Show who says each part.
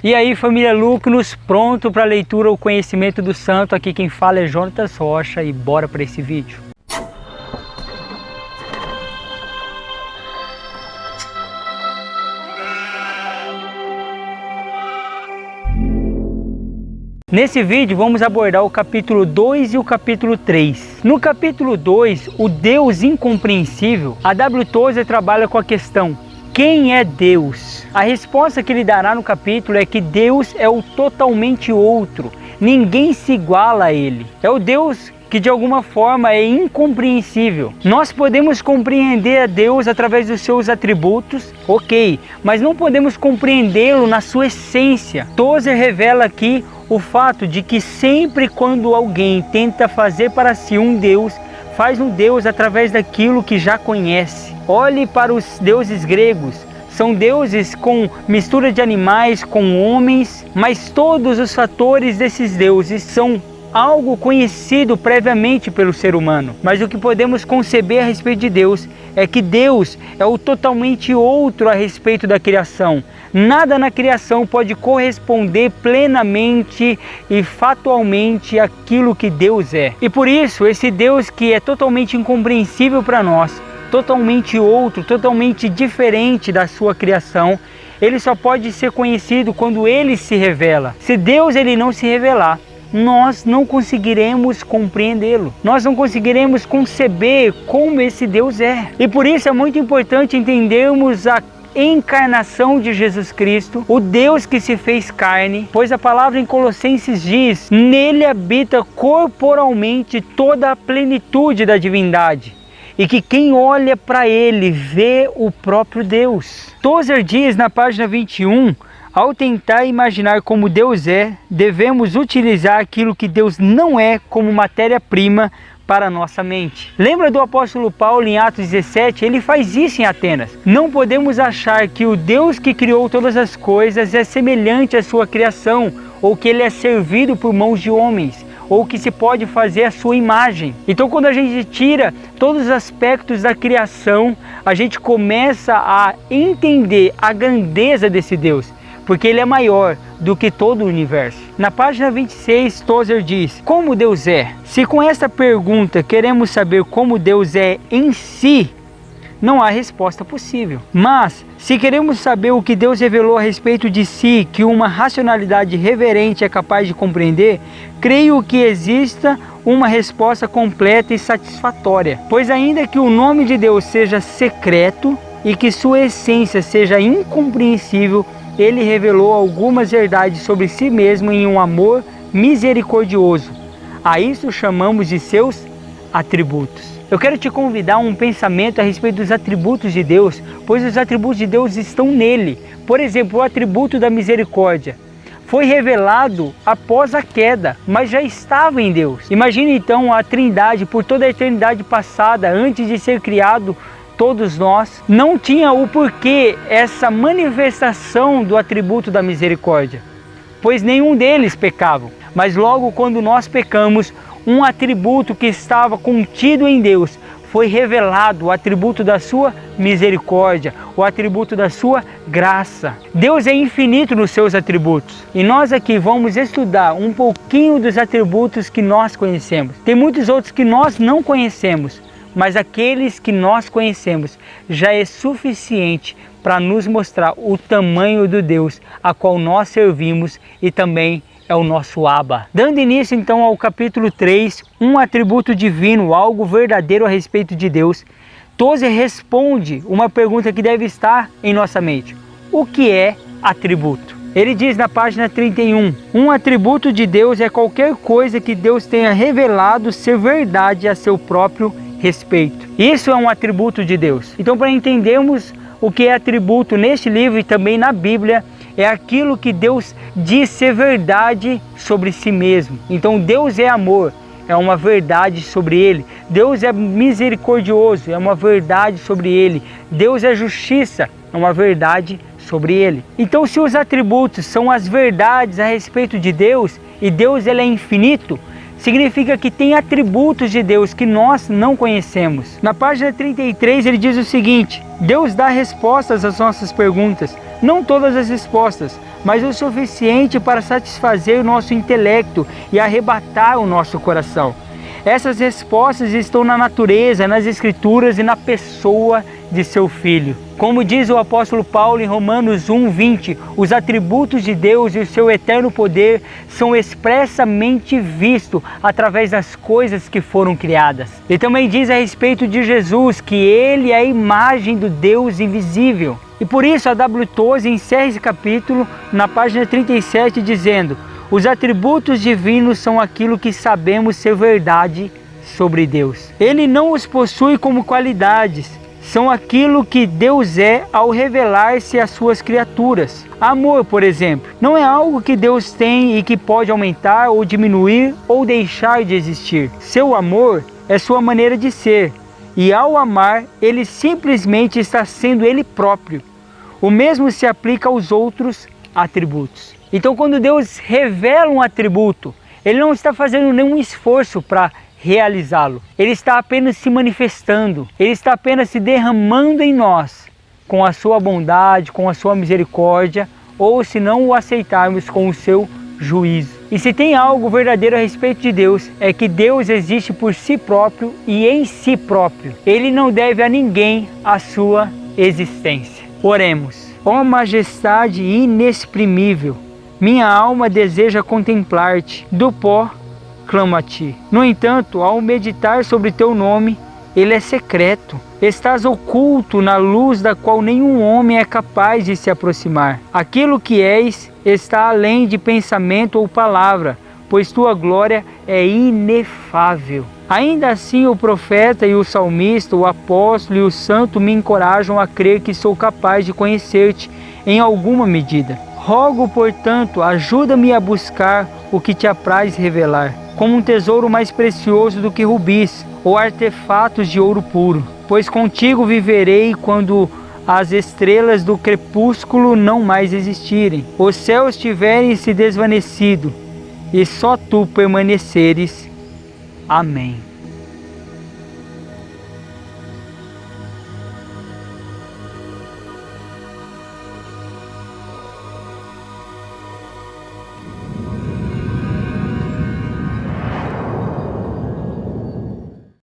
Speaker 1: E aí, família Lucnos, pronto para a leitura ou conhecimento do santo? Aqui quem fala é Jonatas Rocha e bora para esse vídeo. Nesse vídeo vamos abordar o capítulo 2 e o capítulo 3. No capítulo 2, o Deus incompreensível, a W. Tozer trabalha com a questão: quem é Deus? A resposta que ele dará no capítulo é que Deus é o totalmente outro, ninguém se iguala a ele. É o Deus que de alguma forma é incompreensível. Nós podemos compreender a Deus através dos seus atributos, ok, mas não podemos compreendê-lo na sua essência. Tozer revela aqui o fato de que sempre quando alguém tenta fazer para si um Deus, faz um Deus através daquilo que já conhece. Olhe para os deuses gregos. São deuses com mistura de animais, com homens, mas todos os fatores desses deuses são algo conhecido previamente pelo ser humano. Mas o que podemos conceber a respeito de Deus é que Deus é o totalmente outro a respeito da criação. Nada na criação pode corresponder plenamente e factualmente àquilo que Deus é. E por isso, esse Deus que é totalmente incompreensível para nós, totalmente outro, totalmente diferente da sua criação, ele só pode ser conhecido quando ele se revela. Se Deus ele não se revelar, nós não conseguiremos compreendê-lo. Nós não conseguiremos conceber como esse Deus é. E por isso é muito importante entendermos a encarnação de Jesus Cristo, o Deus que se fez carne, pois a palavra em Colossenses diz: nele habita corporalmente toda a plenitude da divindade, e que quem olha para ele vê o próprio Deus. Tozer diz na página 21, ao tentar imaginar como Deus é, devemos utilizar aquilo que Deus não é como matéria-prima para a nossa mente. Lembra do apóstolo Paulo em Atos 17? Ele faz isso em Atenas. Não podemos achar que o Deus que criou todas as coisas é semelhante à sua criação, ou que ele é servido por mãos de homens, ou que se pode fazer a sua imagem. Então quando a gente tira todos os aspectos da criação, a gente começa a entender a grandeza desse Deus, porque ele é maior do que todo o universo. Na página 26, Tozer diz: como Deus é? Se com esta pergunta queremos saber como Deus é em si, não há resposta possível. Mas, se queremos saber o que Deus revelou a respeito de si, que uma racionalidade reverente é capaz de compreender, creio que exista uma resposta completa e satisfatória. Pois ainda que o nome de Deus seja secreto e que sua essência seja incompreensível, ele revelou algumas verdades sobre si mesmo em um amor misericordioso. A isso chamamos de seus atributos. Eu quero te convidar a um pensamento a respeito dos atributos de Deus, pois os atributos de Deus estão nele. Por exemplo, o atributo da misericórdia foi revelado após a queda, mas já estava em Deus. Imagine então a Trindade por toda a eternidade passada, antes de ser criado todos nós, não tinha o porquê essa manifestação do atributo da misericórdia, pois nenhum deles pecavam. Mas logo quando nós pecamos, um atributo que estava contido em Deus foi revelado, o atributo da sua misericórdia, o atributo da sua graça. Deus é infinito nos seus atributos, e nós aqui vamos estudar um pouquinho dos atributos que nós conhecemos. Tem muitos outros que nós não conhecemos, mas aqueles que nós conhecemos já é suficiente para nos mostrar o tamanho do Deus a qual nós servimos e também é o nosso Abba. Dando início então ao capítulo 3, um atributo divino, algo verdadeiro a respeito de Deus, Tozer responde uma pergunta que deve estar em nossa mente: o que é atributo? Ele diz na página 31, um atributo de Deus é qualquer coisa que Deus tenha revelado ser verdade a seu próprio respeito. Isso é um atributo de Deus. Então, para entendermos o que é atributo neste livro e também na Bíblia, é aquilo que Deus diz ser verdade sobre si mesmo. Então, Deus é amor, é uma verdade sobre ele. Deus é misericordioso, é uma verdade sobre ele. Deus é justiça, é uma verdade sobre ele. Então, se os atributos são as verdades a respeito de Deus, e Deus ele é infinito, significa que tem atributos de Deus que nós não conhecemos. Na página 33 ele diz o seguinte: Deus dá respostas às nossas perguntas, Não todas as respostas, mas o suficiente para satisfazer o nosso intelecto e arrebatar o nosso coração. Essas respostas estão na natureza, nas Escrituras e na pessoa de seu Filho. Como diz o apóstolo Paulo em Romanos 1:20, os atributos de Deus e o seu eterno poder são expressamente vistos através das coisas que foram criadas. Ele também diz a respeito de Jesus que ele é a imagem do Deus invisível. E por isso a W. Tozer encerra esse capítulo na página 37 dizendo: os atributos divinos são aquilo que sabemos ser verdade sobre Deus. Ele não os possui como qualidades, são aquilo que Deus é ao revelar-se às suas criaturas. Amor, por exemplo, não é algo que Deus tem e que pode aumentar ou diminuir ou deixar de existir. Seu amor é sua maneira de ser, e ao amar, ele simplesmente está sendo ele próprio. O mesmo se aplica aos outros atributos. Então, quando Deus revela um atributo, ele não está fazendo nenhum esforço para realizá-lo. Ele está apenas se manifestando, ele está apenas se derramando em nós, com a sua bondade, com a sua misericórdia, ou se não o aceitarmos, com o seu juízo. E se tem algo verdadeiro a respeito de Deus, é que Deus existe por si próprio e em si próprio. Ele não deve a ninguém a sua existência. Oremos. Ó majestade inexprimível, minha alma deseja contemplar-te, do pó clamo a ti. No entanto, ao meditar sobre teu nome, ele é secreto. Estás oculto na luz da qual nenhum homem é capaz de se aproximar. Aquilo que és está além de pensamento ou palavra, pois tua glória é inefável. Ainda assim, o profeta e o salmista, o apóstolo e o santo me encorajam a crer que sou capaz de conhecer-te em alguma medida. Rogo, portanto, ajuda-me a buscar o que te apraz revelar, como um tesouro mais precioso do que rubis ou artefatos de ouro puro. Pois contigo viverei quando as estrelas do crepúsculo não mais existirem, os céus tiverem se desvanecido e só tu permaneceres. Amém.